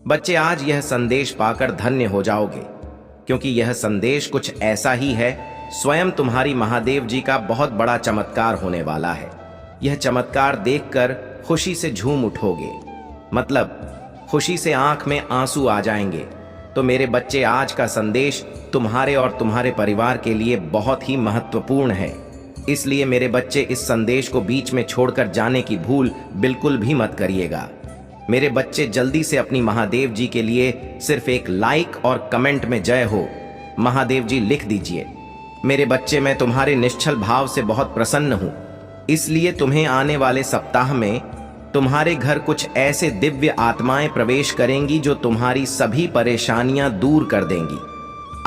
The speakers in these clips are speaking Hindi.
बच्चे, आज यह संदेश पाकर धन्य हो जाओगे, क्योंकि यह संदेश कुछ ऐसा ही है। स्वयं तुम्हारी महादेव जी का बहुत बड़ा चमत्कार होने वाला है। यह चमत्कार देखकर खुशी से झूम उठोगे, मतलब खुशी से आंख में आंसू आ जाएंगे। तो मेरे बच्चे, आज का संदेश तुम्हारे और तुम्हारे परिवार के लिए बहुत ही महत्वपूर्ण है। इसलिए मेरे बच्चे, इस संदेश को बीच में छोड़कर जाने की भूल बिल्कुल भी मत करिएगा। मेरे बच्चे, जल्दी से अपनी महादेव जी के लिए सिर्फ एक लाइक और कमेंट में जय हो महादेव जी लिख दीजिए। मेरे बच्चे, मैं तुम्हारे निश्चल भाव से बहुत प्रसन्न हूं, इसलिए तुम्हें आने वाले सप्ताह में तुम्हारे घर कुछ ऐसे दिव्य आत्माएं प्रवेश करेंगी जो तुम्हारी सभी परेशानियां दूर कर देंगी।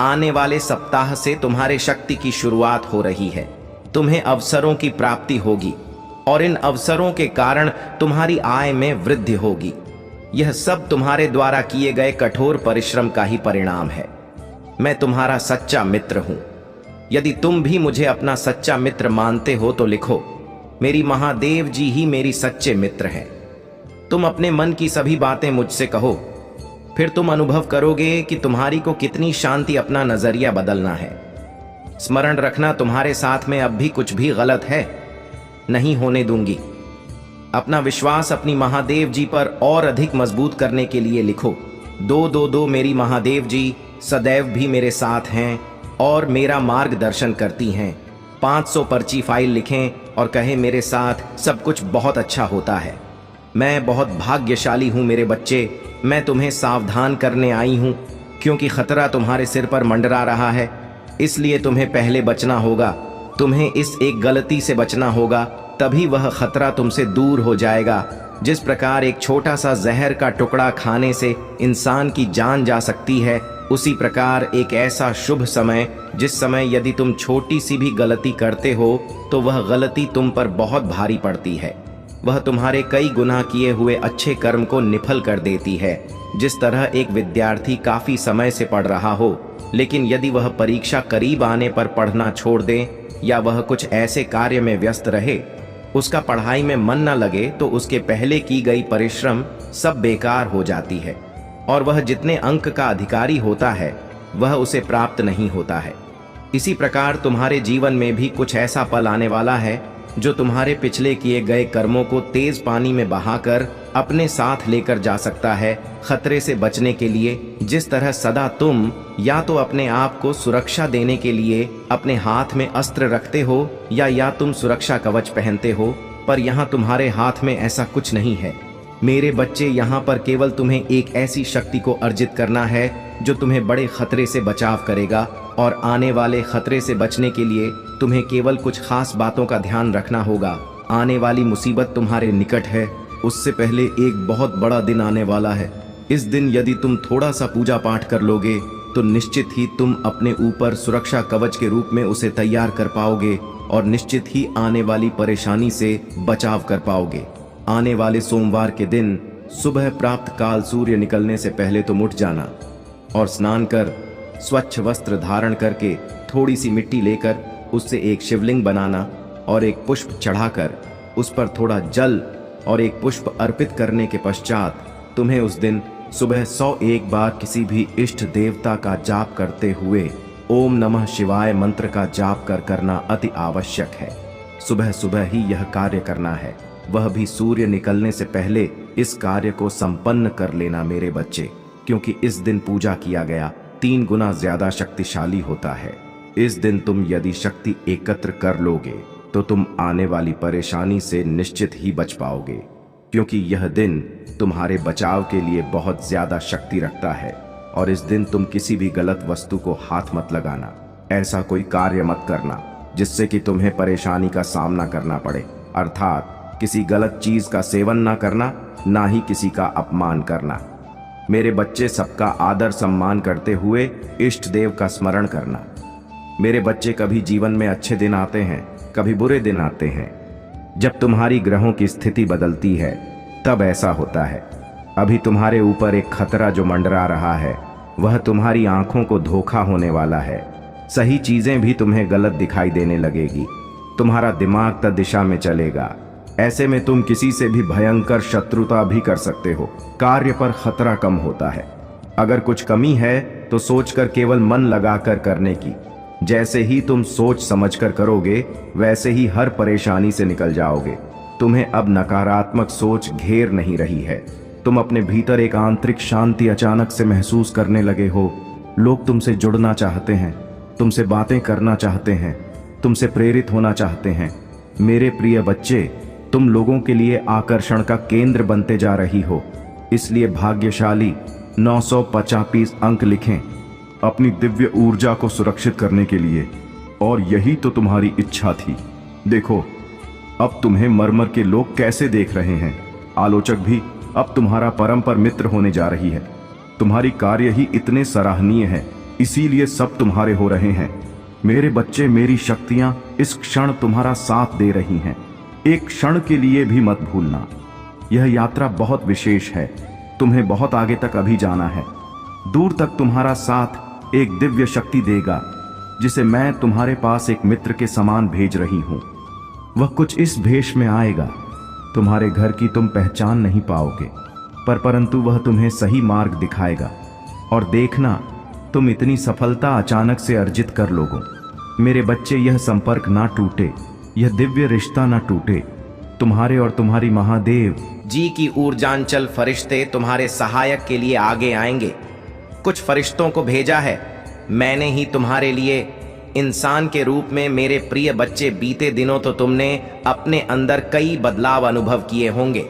आने वाले सप्ताह से तुम्हारे शक्ति की शुरुआत हो रही है। तुम्हें अवसरों की प्राप्ति होगी और इन अवसरों के कारण तुम्हारी आय में वृद्धि होगी। यह सब तुम्हारे द्वारा किए गए कठोर परिश्रम का ही परिणाम है। मैं तुम्हारा सच्चा मित्र हूं। यदि तुम भी मुझे अपना सच्चा मित्र मानते हो तो लिखो, मेरी महादेव जी ही मेरी सच्चे मित्र हैं। तुम अपने मन की सभी बातें मुझसे कहो, फिर तुम अनुभव करोगे कि तुम्हारी को कितनी शांति अपना नजरिया बदलना है। स्मरण रखना, तुम्हारे साथ में अब भी कुछ भी गलत है नहीं होने दूंगी। अपना विश्वास अपनी महादेव जी पर और अधिक मजबूत करने के लिए लिखो, 222 मेरी महादेव जी सदैव भी मेरे साथ हैं और मेरा मार्गदर्शन करती हैं। 500 पर्ची फाइल लिखें और कहें, मेरे साथ सब कुछ बहुत अच्छा होता है। मैं बहुत भाग्यशाली हूं मेरे बच्चे। मैं तुम्हें सावधान करने आई हूं, क्योंकि खतरा तुम्हारे सिर पर मंडरा रहा है। इसलिए तुम्हें पहले बचना होगा। तुम्हें इस एक गलती से बचना होगा, तभी वह खतरा तुमसे दूर हो जाएगा। जिस प्रकार एक छोटा सा जहर का टुकड़ा खाने से इंसान की जान जा सकती है, उसी प्रकार एक ऐसा शुभ समय जिस समय यदि तुम छोटी सी भी गलती करते हो तो वह गलती तुम पर बहुत भारी पड़ती है। वह तुम्हारे कई गुना किए हुए अच्छे कर्म को निफल कर देती है। जिस तरह एक विद्यार्थी काफी समय से पढ़ रहा हो, लेकिन यदि वह परीक्षा करीब आने पर पढ़ना छोड़ दे या वह कुछ ऐसे कार्य में व्यस्त रहे, उसका पढ़ाई में मन न लगे, तो उसके पहले की गई परिश्रम सब बेकार हो जाती है और वह जितने अंक का अधिकारी होता है वह उसे प्राप्त नहीं होता है। इसी प्रकार तुम्हारे जीवन में भी कुछ ऐसा पल आने वाला है जो तुम्हारे पिछले किए गए कर्मों को तेज पानी में बहाकर अपने साथ लेकर जा सकता है। खतरे से बचने के लिए जिस तरह सदा तुम या तो अपने आप को सुरक्षा देने के लिए अपने हाथ में अस्त्र रखते हो या तुम सुरक्षा कवच पहनते हो, पर यहाँ तुम्हारे हाथ में ऐसा कुछ नहीं है। मेरे बच्चे, यहाँ पर केवल तुम्हें एक ऐसी शक्ति को अर्जित करना है जो तुम्हें बड़े खतरे से बचाव करेगा, और आने वाले खतरे से बचने के लिए तुम्हें केवल कुछ खास बातों का ध्यान रखना होगा। आने वाली मुसीबत तुम्हारे निकट है, उससे पहले एक बहुत बड़ा दिन आने वाला है। इस दिन यदि तुम थोड़ा सा पूजा पाठ कर लोगे तो निश्चित ही तुम अपने ऊपर सुरक्षा कवच के रूप में उसे तैयार कर पाओगे और निश्चित ही आने वाली परेशानी से बचाव कर पाओगे। आने वाले सोमवार के दिन सुबह प्राप्त काल सूर्य निकलने से पहले तुम उठ जाना और स्नान कर स्वच्छ वस्त्र धारण करके थोड़ी सी मिट्टी लेकर उससे एक शिवलिंग बनाना और एक पुष्प चढ़ाकर उस पर थोड़ा जल और एक पुष्प अर्पित करने के पश्चात तुम्हें उस दिन सुबह 101 बार किसी भी इष्ट देवता का जाप करते हुए ओम नमः शिवाय मंत्र का जाप करना अति आवश्यक है। सुबह सुबह ही यह कार्य करना है, वह भी सूर्य निकलने से पहले इस कार्य को संपन्न कर लेना मेरे बच्चे, क्योंकि इस दिन पूजा किया गया 3 गुना ज्यादा शक्तिशाली होता है। इस दिन तुम यदि शक्ति एकत्र कर लोगे तो तुम आने वाली परेशानी से निश्चित ही बच पाओगे, क्योंकि यह दिन तुम्हारे बचाव के लिए बहुत ज्यादा शक्ति रखता है। और इस दिन तुम किसी भी गलत वस्तु को हाथ मत लगाना। ऐसा कोई कार्य मत करना जिससे कि तुम्हें परेशानी का सामना करना पड़े, अर्थात किसी गलत चीज का सेवन ना करना, ना ही किसी का अपमान करना। मेरे बच्चे, सबका आदर सम्मान करते हुए इष्ट देव का स्मरण करना। मेरे बच्चे, कभी जीवन में अच्छे दिन आते हैं, कभी बुरे दिन आते हैं। जब तुम्हारी ग्रहों की स्थिति बदलती है तब ऐसा होता है। अभी तुम्हारे ऊपर एक खतरा जो मंडरा रहा है, वह तुम्हारी आंखों को धोखा होने वाला है। सही चीजें भी तुम्हें गलत दिखाई देने लगेगी। तुम्हारा दिमाग तदिशा में चलेगा। ऐसे में तुम किसी से भी भयंकर शत्रुता भी कर सकते हो। कार्य पर खतरा कम होता है। अगर कुछ कमी है तो सोचकर केवल मन लगाकर करने की। जैसे ही तुम सोच समझकर करोगे वैसे ही हर परेशानी से निकल जाओगे। तुम्हें अब नकारात्मक सोच घेर नहीं रही है। तुम अपने भीतर एक आंतरिक शांति अचानक से महसूस करने लगे हो। लोग तुमसे जुड़ना चाहते हैं, तुमसे बातें करना चाहते हैं, तुमसे प्रेरित होना चाहते हैं। मेरे प्रिय बच्चे, तुम लोगों के लिए आकर्षण का केंद्र बनते जा रही हो। इसलिए भाग्यशाली 950 अंक लिखें अपनी दिव्य ऊर्जा को सुरक्षित करने के लिए। और यही तो तुम्हारी इच्छा थी। देखो अब तुम्हें मरमर के लोग कैसे देख रहे हैं। आलोचक भी अब तुम्हारा परम मित्र होने जा रही है। तुम्हारी कार्य ही इतने सराहनीय है, इसीलिए सब तुम्हारे हो रहे हैं। मेरे बच्चे, मेरी शक्तियां इस क्षण तुम्हारा साथ दे रही हैं। एक क्षण के लिए भी मत भूलना। यह यात्रा बहुत विशेष है। तुम्हें बहुत आगे तक अभी जाना है। दूर तक तुम्हारा साथ एक दिव्य शक्ति देगा, जिसे मैं तुम्हारे पास एक मित्र के समान भेज रही हूं। वह कुछ इस भेष में आएगा। तुम्हारे घर की तुम पहचान नहीं पाओगे, परंतु वह तुम्हें सही मार्ग दिखाएगा। और देखना, तुम इतनी सफलता अचानक से अर्जित कर लोगे। मेरे बच्चे, यह संपर्क ना टूटे, यह दिव्य रिश्ता ना टूटे। तुम्हारे और तुम्हारी महादेव जी की ऊर्जांचल फरिश्ते तुम्हारे सहायक के लिए आगे आएंगे। कुछ फरिश्तों को भेजा है। मैंने ही तुम्हारे लिए इंसान के रूप में। मेरे प्रिय बच्चे, बीते दिनों तो तुमने अपने अंदर कई बदलाव अनुभव किए होंगे।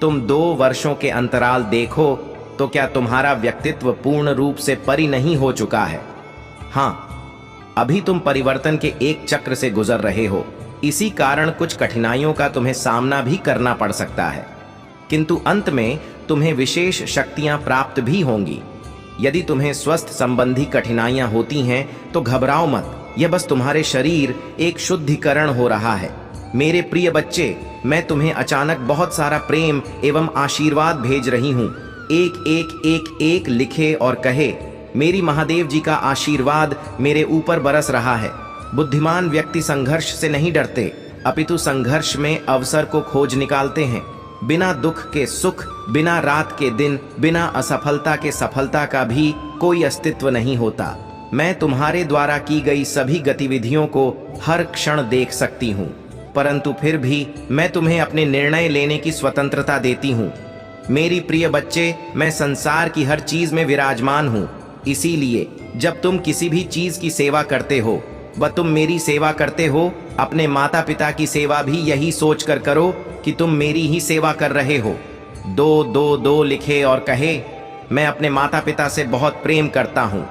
तुम 2 वर्षों के अंतराल देखो तो क्या तुम्हारा व्यक्तित्व पूर्ण रूप से परि नहीं हो चुका है? हाँ, अभी तुम परिवर्तन के एक चक्र से गुजर रहे हो। इसी कारण कुछ कठिनाइयों का तुम्हें सामना भी करना पड़ सकता है, किंतु अंत में तुम्हें विशेष शक्तियां प्राप्त भी होंगी। यदि तुम्हें स्वास्थ्य संबंधी कठिनाइयां होती हैं तो घबराओ मत। यह बस तुम्हारे शरीर एक शुद्धिकरण हो रहा है। मेरे प्रिय बच्चे, मैं तुम्हें अचानक बहुत सारा प्रेम एवं आशीर्वाद भेज रही हूँ। एक एक एक एक लिखे और कहे, मेरी महादेव जी का आशीर्वाद मेरे ऊपर बरस रहा है। बुद्धिमान व्यक्ति संघर्ष से नहीं डरते, अपितु संघर्ष में अवसर को खोज निकालते हैं। बिना दुख के सुख, बिना रात के दिन, बिना असफलता के सफलता का भी कोई अस्तित्व नहीं होता। मैं तुम्हारे द्वारा की गई सभी गतिविधियों को हर क्षण देख सकती हूँ, परंतु फिर भी मैं तुम्हें अपने निर्णय लेने की स्वतंत्रता देती हूँ। मेरी प्रिय बच्चे, मैं संसार की हर चीज में विराजमान हूँ। इसीलिए जब तुम किसी भी चीज की सेवा करते हो व तुम मेरी सेवा करते हो, अपने माता पिता की सेवा भी यही सोचकर करो कि तुम मेरी ही सेवा कर रहे हो। 222 लिखे और कहे, मैं अपने माता पिता से बहुत प्रेम करता हूँ।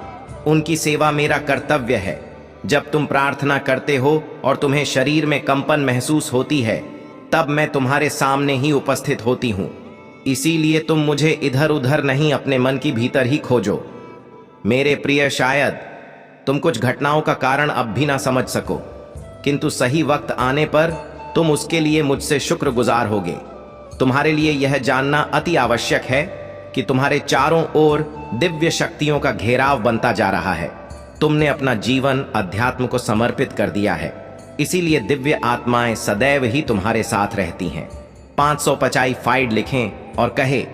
उनकी सेवा मेरा कर्तव्य है। जब तुम प्रार्थना करते हो और तुम्हें शरीर में कंपन महसूस होती है, तब मैं तुम्हारे सामने ही उपस्थित होती हूँ। इसीलिए तुम मुझे इधर उधर नहीं, अपने मन की भीतर ही खोजो। मेरे प्रिय, शायद तुम कुछ घटनाओं का कारण अब भी ना समझ सको, किंतु सही वक्त आने पर तुम उसके लिए मुझसे शुक्रगुजार होगे। तुम्हारे लिए यह जानना अति आवश्यक है कि तुम्हारे चारों ओर दिव्य शक्तियों का घेराव बनता जा रहा है। तुमने अपना जीवन अध्यात्म को समर्पित कर दिया है, इसीलिए दिव्य आत्माएं सदैव ही तुम्हारे साथ रहती हैं। 550 फाइड लिखें और कहे,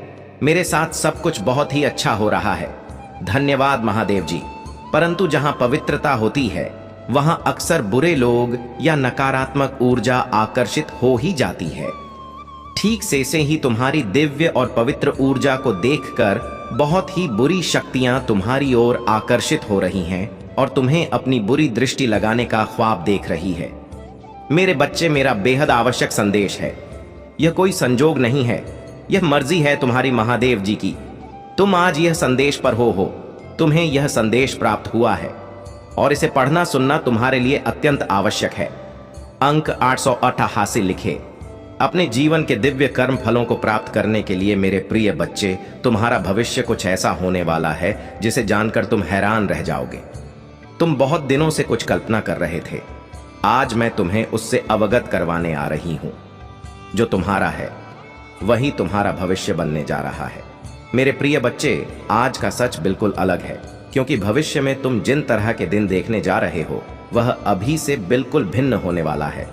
मेरे साथ सब कुछ बहुत ही अच्छा हो रहा है। धन्यवाद महादेव जी। परंतु जहां पवित्रता होती है वहां अक्सर बुरे लोग या नकारात्मक ऊर्जा आकर्षित हो ही जाती है। ठीक से ही तुम्हारी दिव्य और पवित्र ऊर्जा को देखकर बहुत ही बुरी शक्तियां तुम्हारी ओर आकर्षित हो रही हैं और तुम्हें अपनी बुरी दृष्टि लगाने का ख्वाब देख रही है। मेरे बच्चे, मेरा बेहद आवश्यक संदेश है। यह कोई संजोग नहीं है, यह मर्जी है तुम्हारी महादेव जी की। तुम आज यह संदेश पर हो। तुम्हें यह संदेश प्राप्त हुआ है और इसे पढ़ना सुनना तुम्हारे लिए अत्यंत आवश्यक है। अंक 888 लिखे। अपने जीवन के दिव्य कर्म फलों को प्राप्त करने के लिए मेरे प्रिय बच्चे, तुम्हारा भविष्य कुछ ऐसा होने वाला है जिसे जानकर तुम हैरान रह जाओगे। तुम बहुत दिनों से कुछ कल्पना कर रहे थे, आज मैं तुम्हें उससे अवगत करवाने आ रही हूं। जो तुम्हारा है वही तुम्हारा भविष्य बनने जा रहा है। मेरे प्रिय बच्चे, आज का सच बिल्कुल अलग है, क्योंकि भविष्य में तुम जिन तरह के दिन देखने जा रहे हो वह अभी से बिल्कुल भिन्न होने वाला है।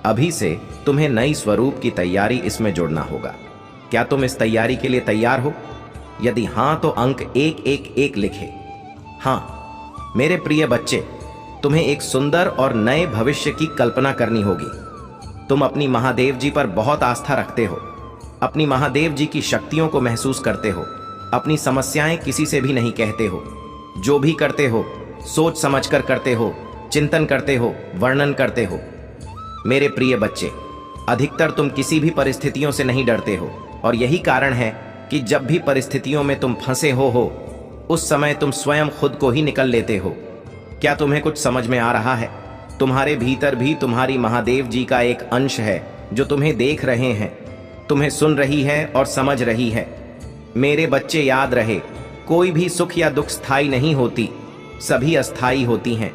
अभी से तुम्हें नई स्वरूप की तैयारी इसमें जुड़ना होगा। क्या तुम इस तैयारी के लिए तैयार हो? यदि हां तो अंक 111 लिखे। हाँ मेरे प्रिय बच्चे, तुम्हें एक सुंदर और नए भविष्य की कल्पना करनी होगी। तुम अपनी महादेव जी पर बहुत आस्था रखते हो, अपनी महादेव जी की शक्तियों को महसूस करते हो, अपनी समस्याएं किसी से भी नहीं कहते हो, जो भी करते हो सोच समझकर करते हो, चिंतन करते हो, वर्णन करते हो। मेरे प्रिय बच्चे, अधिकतर तुम किसी भी परिस्थितियों से नहीं डरते हो, और यही कारण है कि जब भी परिस्थितियों में तुम फंसे हो उस समय तुम स्वयं खुद को ही निकल लेते हो। क्या तुम्हें कुछ समझ में आ रहा है? तुम्हारे भीतर भी तुम्हारी महादेव जी का एक अंश है जो तुम्हें देख रहे हैं, तुम्हें सुन रही है और समझ रही है। मेरे बच्चे, याद रहे, कोई भी सुख या दुख स्थायी नहीं होती, सभी अस्थायी होती हैं।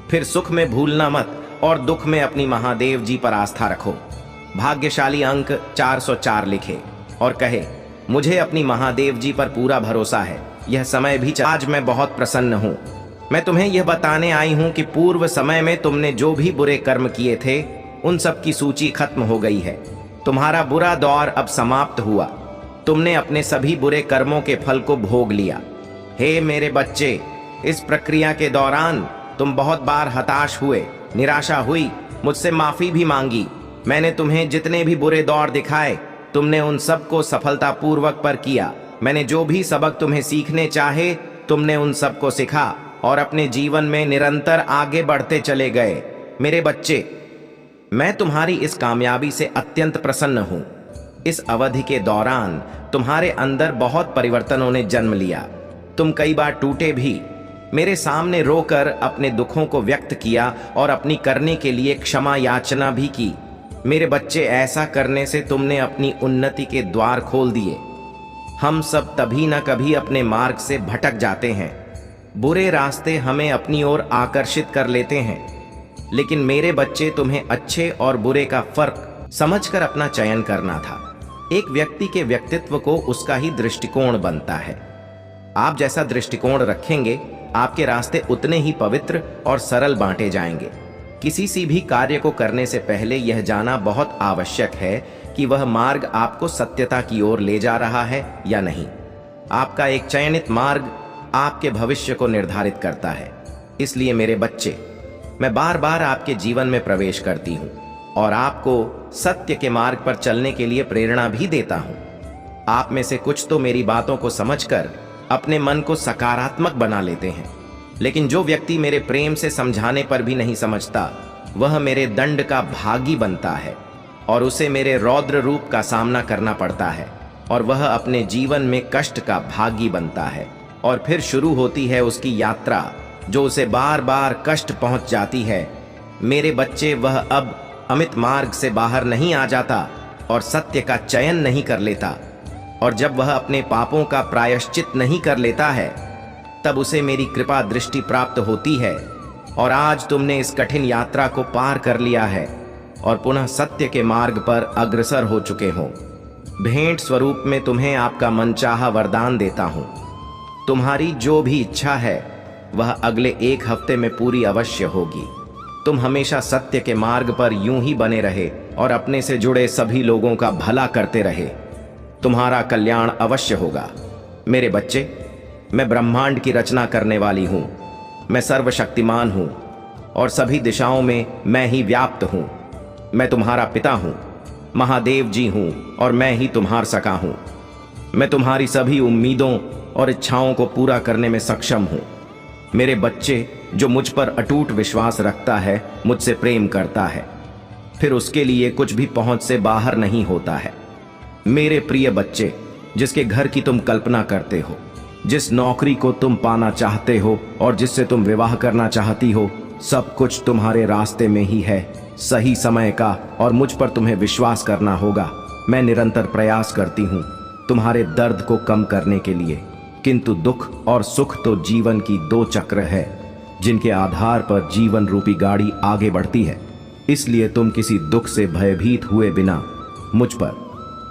फिर सुख में भूलना मत और दुख में अपनी महादेव जी पर आस्था रखो। भाग्यशाली अंक 404 लिखे और कहे, मुझे अपनी महादेव जी पर पूरा भरोसा है, यह समय भी आज मैं बहुत प्रसन्न हूँ। मैं तुम्हें यह बताने आई हूँ कि पूर्व समय में तुमने जो भी बुरे कर्म किए थे उन सब की सूची खत्म हो गई है। तुम्हारा बुरा दौर अब समाप्त हुआ। तुमने अपने सभी बुरे कर्मों के फल को भोग लिया। हे मेरे बच्चे, इस प्रक्रिया के दौरान तुम बहुत बार हताश हुए, निराशा हुई, मुझसे माफी भी मांगी। मैंने तुम्हें जितने भी बुरे दौर दिखाए तुमने उन सब को सफलतापूर्वक पर किया। मैंने जो भी सबक तुम्हें सीखने चाहे तुमने उन सब को सीखा और अपने जीवन में निरंतर आगे बढ़ते चले गए। मेरे बच्चे, मैं तुम्हारी इस कामयाबी से अत्यंत प्रसन्न हूं। इस अवधि के दौरान तुम्हारे अंदर बहुत परिवर्तनों ने जन्म लिया। तुम कई बार टूटे भी, मेरे सामने रोकर अपने दुखों को व्यक्त किया और अपनी करने के लिए क्षमा याचना भी की। मेरे बच्चे, ऐसा करने से तुमने अपनी उन्नति के द्वार खोल दिए। हम सब तभी न कभी अपने मार्ग से भटक जाते हैं। बुरे रास्ते हमें अपनी ओर आकर्षित कर लेते हैं, लेकिन मेरे बच्चे, तुम्हें अच्छे और बुरे का फर्क समझकर अपना चयन करना था। एक व्यक्ति के व्यक्तित्व को उसका ही दृष्टिकोण बनता है। आप जैसा दृष्टिकोण रखेंगे, आपके रास्ते उतने ही पवित्र और सरल बांटे जाएंगे। किसी सी भी कार्य को करने से पहले यह जानना बहुत आवश्यक है कि वह मार्ग आपको सत्यता की ओर ले जा रहा है या नहीं। आपका एक चयनित मार्ग आपके भविष्य को निर्धारित करता है। इसलिए मेरे बच्चे, मैं बार बार आपके जीवन में प्रवेश करती हूँ और आपको सत्य के मार्ग पर चलने के लिए प्रेरणा भी देता हूँ। आप में से कुछ तो मेरी बातों को समझकर अपने मन को सकारात्मक बना लेते हैं, लेकिन जो व्यक्ति मेरे प्रेम से समझाने पर भी नहीं समझता, वह मेरे दंड का भागी बनता है और उसे मेरे रौद्र रूप का सामना करना पड़ता है और वह अपने जीवन में कष्ट का भागी बनता है। और फिर शुरू होती है उसकी यात्रा, जो उसे बार बार कष्ट पहुंच जाती है। मेरे बच्चे, वह अब अमित मार्ग से बाहर नहीं आ जाता और सत्य का चयन नहीं कर लेता, और जब वह अपने पापों का प्रायश्चित नहीं कर लेता है, तब उसे मेरी कृपा दृष्टि प्राप्त होती है। और आज तुमने इस कठिन यात्रा को पार कर लिया है और पुनः सत्य के मार्ग पर अग्रसर हो चुके हो। भेंट स्वरूप में तुम्हें आपका मनचाहा वरदान देता हूं। तुम्हारी जो भी इच्छा है वह अगले 1 हफ्ते में पूरी अवश्य होगी। तुम हमेशा सत्य के मार्ग पर यूं ही बने रहे और अपने से जुड़े सभी लोगों का भला करते रहे। तुम्हारा कल्याण अवश्य होगा। मेरे बच्चे, मैं ब्रह्मांड की रचना करने वाली हूं। मैं सर्वशक्तिमान हूं और सभी दिशाओं में मैं ही व्याप्त हूं। मैं तुम्हारा पिता हूं, महादेव जी हूं, और मैं ही तुम्हार सखा हूं। मैं तुम्हारी सभी उम्मीदों और इच्छाओं को पूरा करने में सक्षम हूं। मेरे बच्चे, जो मुझ पर अटूट विश्वास रखता है, मुझसे प्रेम करता है, फिर उसके लिए कुछ भी पहुंच से बाहर नहीं होता है। मेरे प्रिय बच्चे, जिसके घर की तुम कल्पना करते हो, जिस नौकरी को तुम पाना चाहते हो और जिससे तुम विवाह करना चाहती हो, सब कुछ तुम्हारे रास्ते में ही है, सही समय का, और मुझ पर तुम्हें विश्वास करना होगा। मैं निरंतर प्रयास करती हूँ तुम्हारे दर्द को कम करने के लिए, किंतु दुख और सुख तो जीवन की 2 चक्र है जिनके आधार पर जीवन रूपी गाड़ी आगे बढ़ती है। इसलिए तुम किसी दुख से भयभीत हुए बिना मुझ पर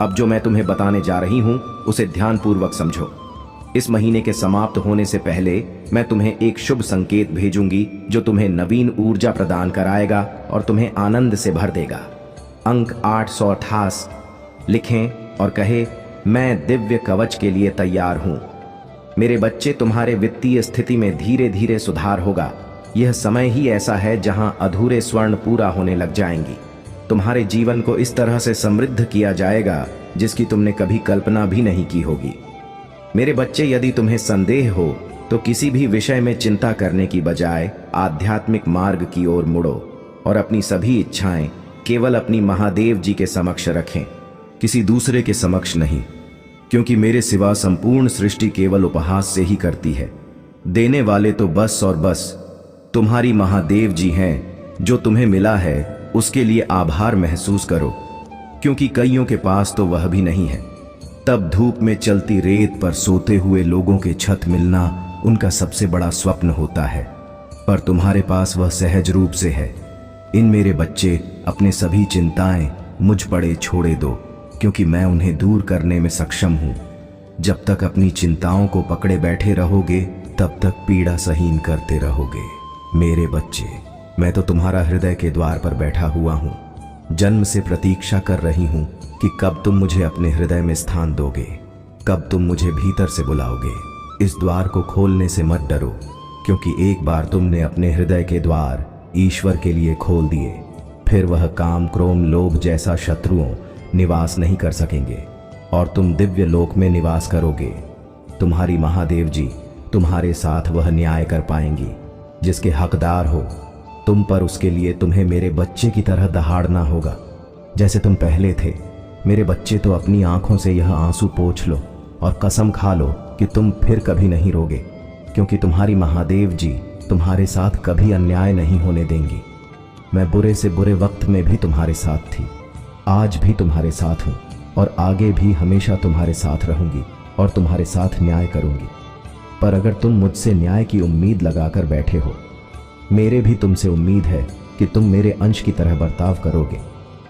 अब जो मैं तुम्हें बताने जा रही हूं उसे ध्यानपूर्वक समझो। इस महीने के समाप्त होने से पहले मैं तुम्हें एक शुभ संकेत भेजूंगी जो तुम्हें नवीन ऊर्जा प्रदान कराएगा और तुम्हें आनंद से भर देगा। अंक 828 लिखें और कहे, मैं दिव्य कवच के लिए तैयार हूं। मेरे बच्चे, तुम्हारे वित्तीय स्थिति में धीरे धीरे सुधार होगा। यह समय ही ऐसा है जहां अधूरे स्वर्ण पूरा होने लग जाएंगी। तुम्हारे जीवन को इस तरह से समृद्ध किया जाएगा जिसकी तुमने कभी कल्पना भी नहीं की होगी। मेरे बच्चे, यदि तुम्हें संदेह हो तो किसी भी विषय में चिंता करने की बजाय आध्यात्मिक मार्ग की ओर मुड़ो और अपनी सभी इच्छाएं केवल अपनी महादेव जी के समक्ष रखें, किसी दूसरे के समक्ष नहीं, क्योंकि मेरे सिवा संपूर्ण सृष्टि केवल उपहास से ही करती है। देने वाले तो बस और बस तुम्हारी महादेव जी हैं। जो तुम्हें मिला है उसके लिए आभार महसूस करो, क्योंकि कईयों के पास तो वह भी नहीं है। तब धूप में चलती रेत पर सोते हुए लोगों के छत मिलना उनका सबसे बड़ा स्वप्न होता है, पर तुम्हारे पास वह सहज रूप से है। इन मेरे बच्चे, अपने सभी चिंताएं मुझ पड़े छोड़े दो, क्योंकि मैं उन्हें दूर करने में सक्षम हूं। जब तक अपनी चिंताओं को पकड़े बैठे रहोगे तब तक पीड़ा सहन करते रहोगे। मेरे बच्चे, मैं तो तुम्हारा हृदय के द्वार पर बैठा हुआ हूं। जन्म से प्रतीक्षा कर रही हूं कि कब तुम मुझे अपने हृदय में स्थान दोगे, कब तुम मुझे भीतर से बुलाओगे। इस द्वार को खोलने से मत डरो, क्योंकि एक बार तुमने अपने हृदय के द्वार ईश्वर के लिए खोल दिए, फिर वह काम, क्रोध, लोभ जैसा शत्रुओं निवास नहीं कर सकेंगे और तुम दिव्य लोक में निवास करोगे। तुम्हारी महादेव जी तुम्हारे साथ वह न्याय कर पाएंगी जिसके हकदार हो तुम, पर उसके लिए तुम्हें मेरे बच्चे की तरह दहाड़ना होगा, जैसे तुम पहले थे। मेरे बच्चे, तो अपनी आंखों से यह आंसू पोंछ लो और कसम खा लो कि तुम फिर कभी नहीं रोगे, क्योंकि तुम्हारी महादेव जी तुम्हारे साथ कभी अन्याय नहीं होने देंगी। मैं बुरे से बुरे वक्त में भी तुम्हारे साथ थी, आज भी तुम्हारे साथ हूँ और आगे भी हमेशा तुम्हारे साथ रहूंगी और तुम्हारे साथ न्याय करूंगी। पर अगर तुम मुझसे न्याय की उम्मीद लगाकर बैठे हो, मेरे भी तुमसे उम्मीद है कि तुम मेरे अंश की तरह बर्ताव करोगे,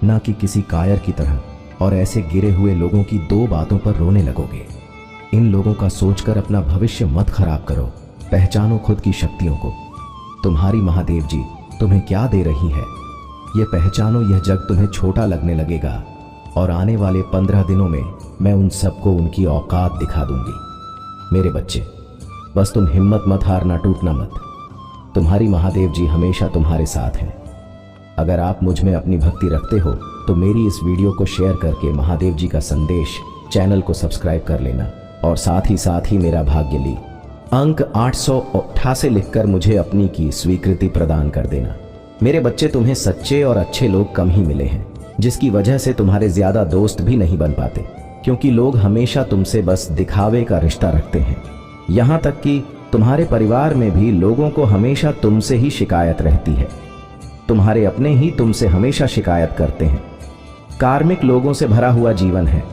ना कि किसी कायर की तरह, और ऐसे गिरे हुए लोगों की दो बातों पर रोने लगोगे। इन लोगों का सोचकर अपना भविष्य मत खराब करो। पहचानो खुद की शक्तियों को। तुम्हारी महादेव जी तुम्हें क्या दे रही है, ये पहचानो। यह जग तुम्हें छोटा लगने लगेगा और आने वाले 15 दिनों में मैं उन सबको उनकी औकात दिखा दूंगी। मेरे बच्चे, बस तुम हिम्मत मत हारना, टूटना मत। तुम्हारी महादेव जी हमेशा तुम्हारे साथ हैं। अगर आप मुझ में अपनी भक्ति रखते हो तो मेरी इस वीडियो को शेयर करके महादेव जी का संदेश चैनल को सब्सक्राइब कर लेना और साथ ही मेरा भाग्य ली अंक 888 लिखकर मुझे अपनी की स्वीकृति प्रदान कर देना। मेरे बच्चे, तुम्हें सच्चे और अच्छे लोग कम ही मिले हैं, जिसकी वजह से तुम्हारे ज्यादा दोस्त भी नहीं बन पाते, क्योंकि लोग हमेशा तुमसे बस दिखावे का रिश्ता रखते हैं। यहाँ तक कि तुम्हारे परिवार में भी लोगों को हमेशा तुमसे ही शिकायत रहती है। तुम्हारे अपने ही तुमसे हमेशा शिकायत करते हैं। कार्मिक लोगों से भरा हुआ जीवन है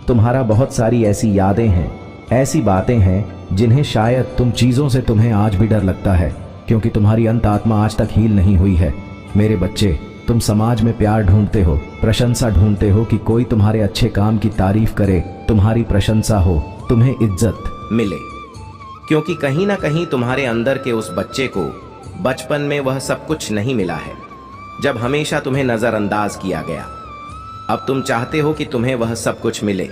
तुम्हारा। बहुत सारी ऐसी यादें हैं, ऐसी बातें हैं जिन्हें शायद तुम चीजों से तुम्हें आज भी डर लगता है, क्योंकि तुम्हारी अंत आत्मा आज तक हील नहीं हुई है। मेरे बच्चे, तुम समाज में प्यार ढूंढते हो, प्रशंसा ढूंढते हो कि कोई तुम्हारे अच्छे काम की तारीफ करे, तुम्हारी प्रशंसा हो, तुम्हें इज्जत मिले, क्योंकि कहीं ना कहीं तुम्हारे अंदर के उस बच्चे को बचपन में वह सब कुछ नहीं मिला है, जब हमेशा तुम्हें नजरअंदाज किया गया। अब तुम चाहते हो कि तुम्हें वह सब कुछ मिले,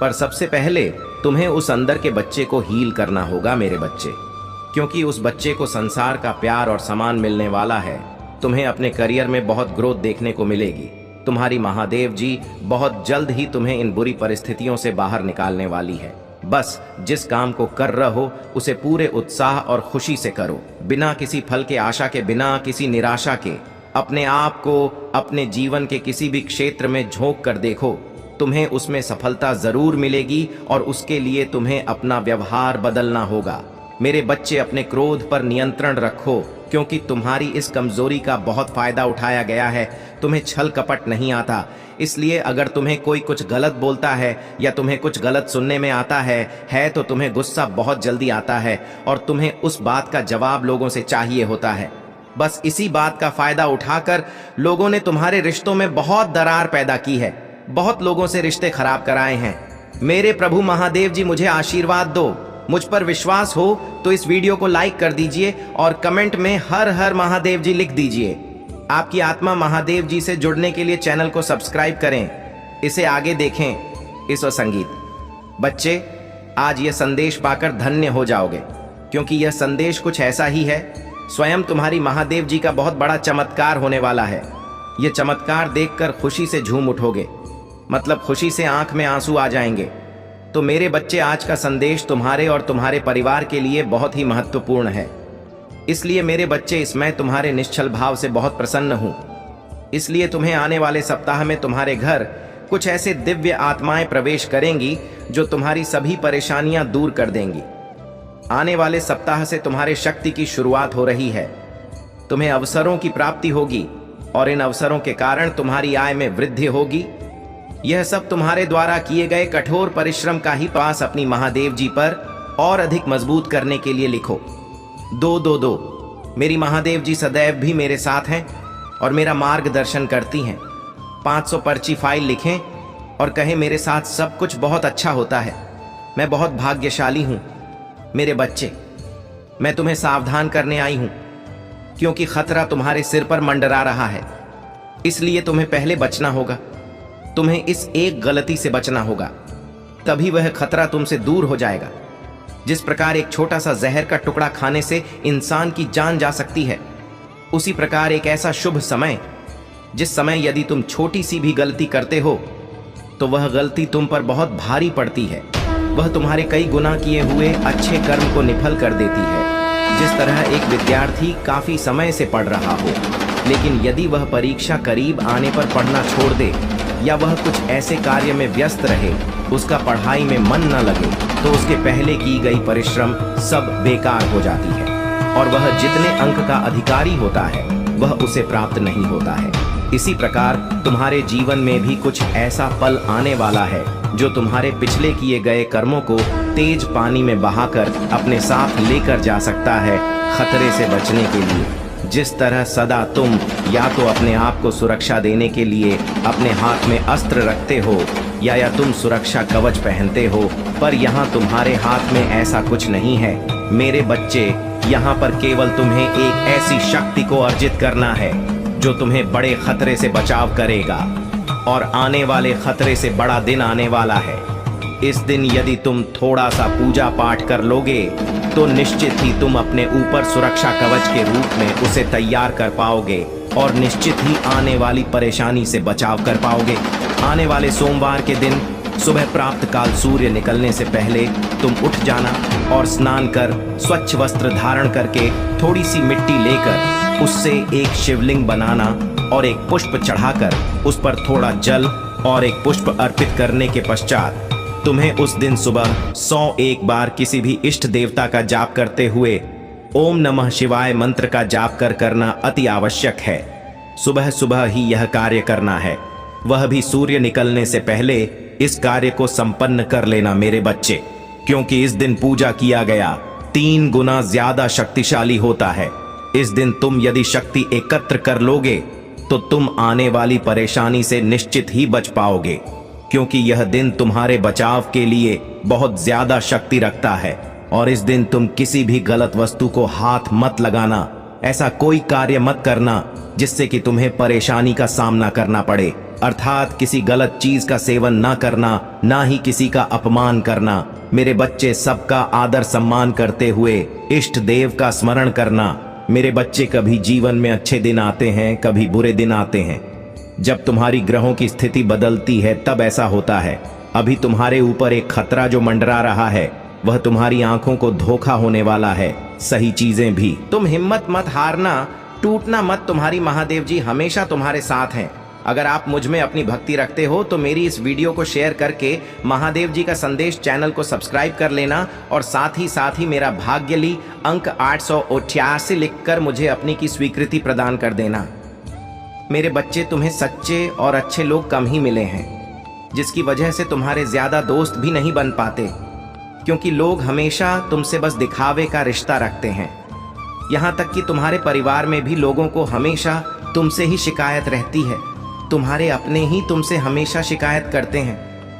पर सबसे पहले तुम्हें उस अंदर के बच्चे को हील करना होगा मेरे बच्चे, क्योंकि उस बच्चे को संसार का प्यार और सम्मान मिलने वाला है। तुम्हें अपने करियर में बहुत ग्रोथ देखने को मिलेगी। तुम्हारी महादेव जी बहुत जल्द ही तुम्हें इन बुरी परिस्थितियों से बाहर निकालने वाली है। बस जिस काम को कर रहे हो उसे पूरे उत्साह और खुशी से करो, बिना किसी फल के आशा के, बिना किसी निराशा के। अपने आप को अपने जीवन के किसी भी क्षेत्र में झोंक कर देखो, तुम्हें उसमें सफलता जरूर मिलेगी और उसके लिए तुम्हें अपना व्यवहार बदलना होगा। मेरे बच्चे, अपने क्रोध पर नियंत्रण रखो, क्योंकि तुम्हारी इस कमजोरी का बहुत फायदा उठाया गया है। तुम्हें छल कपट नहीं आता, इसलिए अगर तुम्हें कोई कुछ गलत बोलता है या तुम्हें कुछ गलत सुनने में आता है तो तुम्हें गुस्सा बहुत जल्दी आता है और तुम्हें उस बात का जवाब लोगों से चाहिए होता है। बस इसी बात का फायदा उठाकर लोगों ने तुम्हारे रिश्तों में बहुत दरार पैदा की है, बहुत लोगों से रिश्ते खराब कराए हैं। मेरे प्रभु महादेव जी मुझे आशीर्वाद दो। मुझ पर विश्वास हो तो इस वीडियो को लाइक कर दीजिए और कमेंट में हर हर महादेव जी लिख दीजिए। आपकी आत्मा महादेव जी से जुड़ने के लिए चैनल को सब्सक्राइब करें, इसे आगे देखें। इस संगीत बच्चे, आज यह संदेश पाकर धन्य हो जाओगे, क्योंकि यह संदेश कुछ ऐसा ही है। स्वयं तुम्हारी महादेव जी का बहुत बड़ा चमत्कार होने वाला है। यह चमत्कार देखकर खुशी से झूम उठोगे, मतलब खुशी से आंख में आंसू आ जाएंगे। तो मेरे बच्चे, आज का संदेश तुम्हारे और तुम्हारे परिवार के लिए बहुत ही महत्वपूर्ण है। इसलिए मेरे बच्चे, इसमें तुम्हारे निश्चल भाव से बहुत प्रसन्न हूं। इसलिए तुम्हें आने वाले सप्ताह में तुम्हारे घर कुछ ऐसे दिव्य आत्माएं प्रवेश करेंगी जो तुम्हारी सभी परेशानियां दूर कर देंगी। आने वाले सप्ताह से तुम्हारे शक्ति की शुरुआत हो रही है। तुम्हें अवसरों की प्राप्ति होगी और इन अवसरों के कारण तुम्हारी आय में वृद्धि होगी। यह सब तुम्हारे द्वारा किए गए कठोर परिश्रम का ही पास अपनी महादेव जी पर और अधिक मजबूत करने के लिए लिखो। 222। मेरी महादेव जी सदैव भी मेरे साथ हैं और मेरा मार्गदर्शन करती हैं। 500 पर्ची फाइल लिखें और कहें, मेरे साथ सब कुछ बहुत अच्छा होता है, मैं बहुत भाग्यशाली हूं। मेरे बच्चे, मैं तुम्हें सावधान करने आई हूं, क्योंकि खतरा तुम्हारे सिर पर मंडरा रहा है। इसलिए तुम्हें पहले बचना होगा। तुम्हें इस एक गलती से बचना होगा, तभी वह खतरा तुमसे दूर हो जाएगा। जिस प्रकार एक छोटा सा जहर का टुकड़ा खाने से इंसान की जान जा सकती है, उसी प्रकार एक ऐसा शुभ समय, जिस समय यदि तुम छोटी सी भी गलती करते हो तो वह गलती तुम पर बहुत भारी पड़ती है। वह तुम्हारे कई गुना किए हुए अच्छे कर्म को निफल कर देती है। जिस तरह एक विद्यार्थी काफी समय से पढ़ रहा हो, लेकिन यदि वह परीक्षा करीब आने पर पढ़ना छोड़ दे या वह कुछ ऐसे कार्य में व्यस्त रहे, उसका पढ़ाई में मन न लगे, तो उसके पहले की गई परिश्रम सब बेकार हो जाती है और वह जितने अंक का अधिकारी होता है वह उसे प्राप्त नहीं होता है। इसी प्रकार तुम्हारे जीवन में भी कुछ ऐसा पल आने वाला है जो तुम्हारे पिछले किए गए कर्मों को तेज पानी में बहाकर अपने साथ लेकर जा सकता है, खतरे से बचने के लिए। जिस तरह सदा तुम या तो अपने आप को सुरक्षा देने के लिए अपने हाथ में अस्त्र रखते हो या तुम सुरक्षा कवच पहनते हो, पर यहाँ तुम्हारे हाथ में ऐसा कुछ नहीं है। मेरे बच्चे, यहाँ पर केवल तुम्हें एक ऐसी शक्ति को अर्जित करना है जो तुम्हें बड़े खतरे से बचाव करेगा, और आने वाले खतरे से बड़ा दिन आने वाला है। इस दिन यदि तुम थोड़ा सा पूजा पाठ कर लोगे तो निश्चित ही तुम अपने ऊपर सुरक्षा कवच के रूप में उसे तैयार कर पाओगे और निश्चित ही आने वाली परेशानी से बचाव कर पाओगे। आने वाले सोमवार के दिन सुबह प्राप्त काल सूर्य निकलने से पहले तुम उठ जाना और स्नान कर स्वच्छ वस्त्र धारण करके थोड़ी सी मिट्टी लेकर उससे एक शिवलिंग बनाना और एक पुष्प चढ़ाकर उस पर थोड़ा जल और एक पुष्प अर्पित करने के पश्चात तुम्हें उस दिन सुबह 101 बार किसी भी इष्ट देवता का जाप करते हुए ओम नमः शिवाय मंत्र का जाप करना अति आवश्यक है। सुबह सुबह ही यह कार्य करना है, वह भी सूर्य निकलने से पहले इस कार्य को संपन्न कर लेना मेरे बच्चे, क्योंकि इस दिन पूजा किया गया 3 गुना ज्यादा शक्तिशाली होता है। इस दिन तुम यदि शक्ति एकत्र कर लोगे तो तुम आने वाली परेशानी से निश्चित ही बच पाओगे, क्योंकि यह दिन तुम्हारे बचाव के लिए बहुत ज्यादा शक्ति रखता है। और इस दिन तुम किसी भी गलत वस्तु को हाथ मत लगाना, ऐसा कोई कार्य मत करना जिससे कि तुम्हें परेशानी का सामना करना पड़े, अर्थात किसी गलत चीज का सेवन ना करना, ना ही किसी का अपमान करना। मेरे बच्चे, सबका आदर सम्मान करते हुए इष्ट देव का स्मरण करना। मेरे बच्चे, कभी जीवन में अच्छे दिन आते हैं, कभी बुरे दिन आते हैं। जब तुम्हारी ग्रहों की स्थिति बदलती है तब ऐसा होता है। अभी तुम्हारे ऊपर एक खतरा जो मंडरा रहा है, वह तुम्हारी आंखों को धोखा होने वाला है, सही चीजें भी। तुम हिम्मत मत हारना, टूटना मत, तुम्हारी महादेव जी हमेशा तुम्हारे साथ हैं। अगर आप मुझ में अपनी भक्ति रखते हो तो मेरी इस वीडियो को शेयर करके महादेव जी का संदेश चैनल को सब्सक्राइब कर लेना और साथ ही मेरा भाग्यली अंक 888 लिखकर मुझे अपनी की स्वीकृति प्रदान कर देना। मेरे बच्चे, तुम्हें सच्चे और अच्छे लोग कम ही मिले हैं, जिसकी वजह से तुम्हारे ज्यादा दोस्त भी नहीं बन पाते, क्योंकि लोग हमेशा तुमसे बस दिखावे का रिश्ता रखते हैं। यहाँ तक कि तुम्हारे परिवार में भी लोगों को हमेशा तुमसे ही शिकायत रहती है। तुम्हारे अपने ही तुमसे हमेशा शिकायत करते हैं।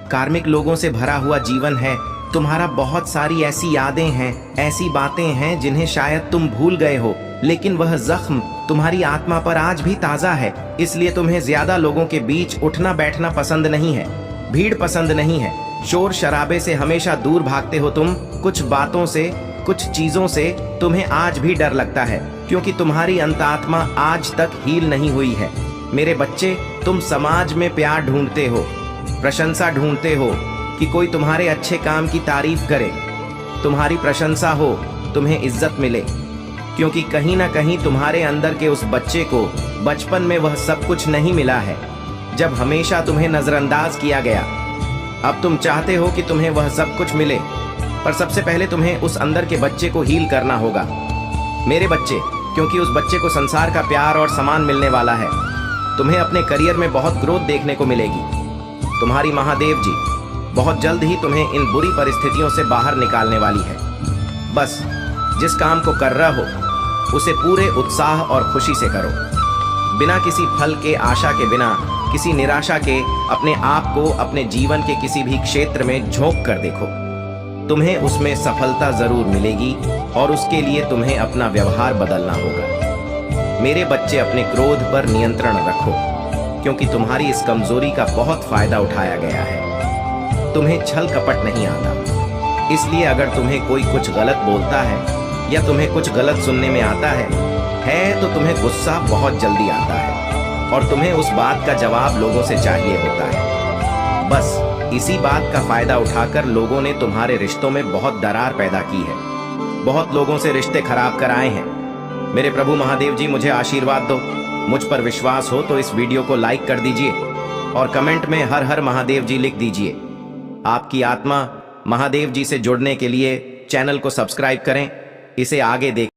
कार्मिक लोगों से भरा हुआ जीवन है तुम्हारा। बहुत सारी ऐसी यादें हैं, ऐसी बातें हैं जिन्हें शायद तुम भूल गए हो, लेकिन वह जख्म तुम्हारी आत्मा पर आज भी ताजा है। इसलिए तुम्हें ज्यादा लोगों के बीच उठना बैठना पसंद नहीं है, भीड़ पसंद नहीं है, शोर शराबे से हमेशा दूर भागते हो तुम। कुछ बातों से, कुछ चीजों से तुम्हें आज भी डर लगता है, क्योंकि तुम्हारी अंतरात्मा आज तक हील नहीं हुई है। मेरे बच्चे, तुम समाज में प्यार ढूंढते हो, प्रशंसा ढूंढते हो कि कोई तुम्हारे अच्छे काम की तारीफ करे, तुम्हारी प्रशंसा हो, तुम्हें इज्जत मिले, क्योंकि कहीं ना कहीं तुम्हारे अंदर के उस बच्चे को बचपन में वह सब कुछ नहीं मिला है, जब हमेशा तुम्हें नजरअंदाज किया गया। अब तुम चाहते हो कि तुम्हें वह सब कुछ मिले, पर सबसे पहले तुम्हें उस अंदर के बच्चे को हील करना होगा मेरे बच्चे, क्योंकि उस बच्चे को संसार का प्यार और सम्मान मिलने वाला है। तुम्हें अपने करियर में बहुत ग्रोथ देखने को मिलेगी। तुम्हारी महादेव जी बहुत जल्द ही तुम्हें इन बुरी परिस्थितियों से बाहर निकालने वाली है। बस जिस काम को कर रहा हो उसे पूरे उत्साह और खुशी से करो, बिना किसी फल के आशा के, बिना किसी निराशा के अपने आप को अपने जीवन के किसी भी क्षेत्र में झोंक कर देखो। तुम्हें उसमें सफलता जरूर मिलेगी और उसके लिए तुम्हें अपना व्यवहार बदलना होगा। मेरे बच्चे, अपने क्रोध पर नियंत्रण रखो, क्योंकि तुम्हारी इस कमजोरी का बहुत फायदा उठाया गया है। तुम्हें छल कपट नहीं आता, इसलिए अगर तुम्हें कोई कुछ गलत बोलता है या तुम्हें कुछ गलत सुनने में आता है तो तुम्हें गुस्सा बहुत जल्दी आता है और तुम्हें उस बात का जवाब लोगों से चाहिए होता है। बस इसी बात का फायदा उठाकर लोगों ने तुम्हारे रिश्तों में बहुत दरार पैदा की है, बहुत लोगों से रिश्ते खराब कराए हैं। मेरे प्रभु महादेव जी, मुझे आशीर्वाद दो। मुझ पर विश्वास हो तो इस वीडियो को लाइक कर दीजिए और कमेंट में हर हर महादेव जी लिख दीजिए। आपकी आत्मा महादेव जी से जुड़ने के लिए चैनल को सब्सक्राइब करें, इसे आगे देख